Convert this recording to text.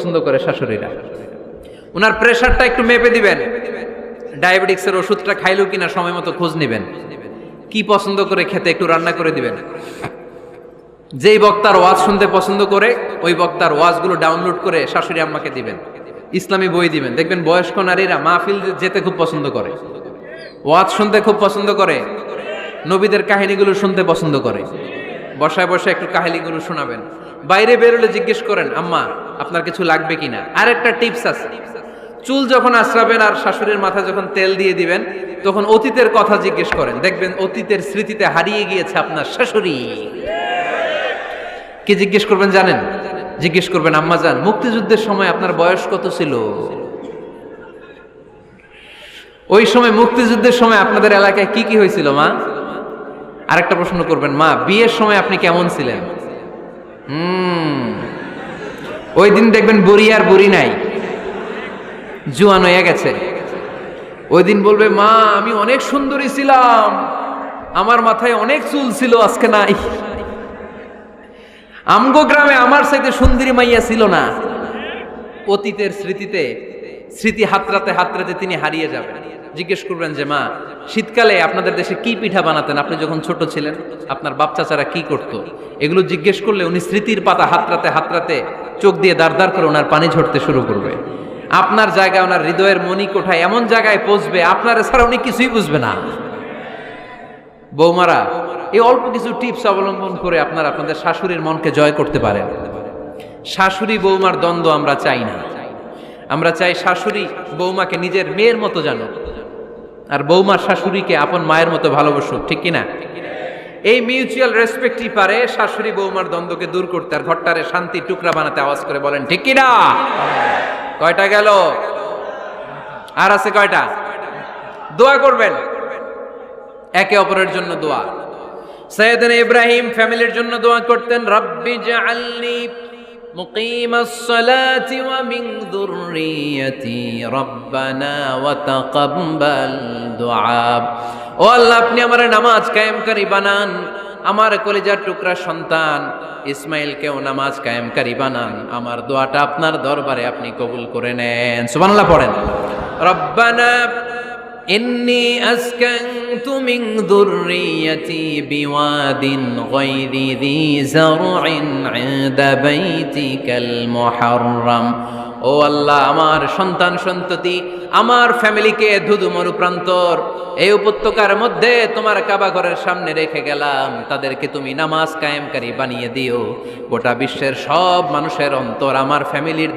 পছন্দ করে শাশুড়িরা। ওনার প্রেশারটা একটু মেপে দিবেন, ডায়াবেটিক্সের ওষুধটা খাইলো কিনা সময় মতো খোঁজ নিবেন, কি পছন্দ করে খেতে একটু রান্না করে দিবেন। যেই বক্তার ওয়াজ শুনতে পছন্দ করে ওই বক্তার ওয়াজগুলো ডাউনলোড করে শাশুড়ি আম্মাকে দিবেন, ইসলামী বই দিবেন। দেখবেন বয়স্ক নারীরা মাহফিল যেতে খুব পছন্দ করে, ওয়াজ শুনতে খুব পছন্দ করে, নবীদের কাহিনীগুলো শুনতে পছন্দ করে। বসায় বসায় একটু কাহিনীগুলো শোনাবেন। বাইরে বেরোলে জিজ্ঞেস করেন, আম্মা আপনার কিছু লাগবে কিনা। আর একটা টিপস আছে, চুল যখন আশ্রাবেন আর শাশুড়ির মাথায় যখন তেল দিয়ে দিবেন তখন অতীতের কথা জিজ্ঞেস করেন। দেখবেন অতীতের স্মৃতিতে হারিয়ে গিয়েছে আপনার শাশুড়ি। কি জিজ্ঞেস করবেন জানেন? জিজ্ঞেস করবেন, আম্মা জান মুক্তিযুদ্ধের সময় আপনার বয়স কত ছিল? ওই সময় মুক্তিযুদ্ধের সময় আপনাদের এলাকায় কি কি হয়েছিল মা? আরেকটা প্রশ্ন করবেন, মা বিয়ের সময় আপনি কেমন ছিলেন? ওই দিন দেখবেন বুড়ি আর বুড়ি নাই, জুয়ান হয়ে গেছে। ওই দিন বলবে, মা আমি অনেক সুন্দরী ছিলাম, আমার মাথায় অনেক চুল ছিল, আজকে নাই। আমগো গ্রামে আমার চাইতে সুন্দরী মাইয়া ছিল না। অতীতের স্মৃতিতে স্মৃতি হাতরাতে হাতরাতে তিনি হারিয়ে যাবেন। জিজ্ঞেস করবেন যে মা শীতকালে আপনাদের দেশে কি পিঠা বানাতেন আপনি যখন ছোট ছিলেন, আপনার বাপ চাচারা কি করত? এগুলো জিজ্ঞেস করলে উনি স্মৃতির পাতা হাতরাতে হাতরাতে চোখ দিয়ে দাঁড় দাঁড় করে ওনার পানি ঝরতে শুরু করবে। আপনার জায়গায় ওনার হৃদয়ের মনি কোঠায় এমন জায়গায় পৌঁছবে আপনার ছাড়া উনি কিছুই বুঝবে না। বৌমারা এই অল্প কিছু টিপস অবলম্বন করে আপনারা আপনাদের শাশুড়ির মনকে জয় করতে পারেন। শাশুড়ি বৌমার দ্বন্দ্ব আমরা চাই না। আমরা চাই শাশুড়ি বৌমাকে নিজের মেয়ের মতো জানো, আর বৌমা শাশুড়িকে আপন মায়ের মতো ভালোবাসুক, ঠিক কিনা? এই মিউচুয়াল রেসপেক্টই পারে শাশুড়ি বৌমার দ্বন্দ্বকে দূর করতে আর ঘরটারে শান্তি টুকরা বানাতে। আওয়াজ করে বলেন ঠিক কিনা? কয়টা গেল? আর আছে কয়টা? দোয়া করবেন একে অপরের জন্য। দোয়া সাইয়েদনা ইব্রাহিম ফ্যামিলির জন্য দোয়া করতেন, রব্বি জাআলনি মুকিমাস সালাতি ওয়া মিন যুররিয়াতি রব্বানা ওয়া তাকাব্বাল দুআ। ও আল্লাহ আপনি আমার নামাজ কায়েমকারী বানান, আমার কলিজার টুকরা সন্তান ইসমাইলকেও নামাজ কায়েমকারী বানান, আমার দোয়াটা আপনার দরবারে আপনি কবুল করে নেন। সুবহানাল্লাহ পড়েন। রব্বানা ইন্নী আসকানতু মিন যুররিয়াতি বিওয়াদিন গায়রি যী যারইন ইনদা বাইতিকাল মুহাররাম। ও আল্লাহ আমার সন্তান সন্ততি আমার ফ্যামিলিকে ধুধু মরুপ্রান্তর এই উপত্যকার মধ্যে তোমার কাবা ঘরের সামনে রেখে গেলাম, তাদেরকে তুমি নামাজ কায়েমকারী বানিয়ে দিও। গোটা বিশ্বের সব মানুষের অন্তর আমার ফ্যামিলির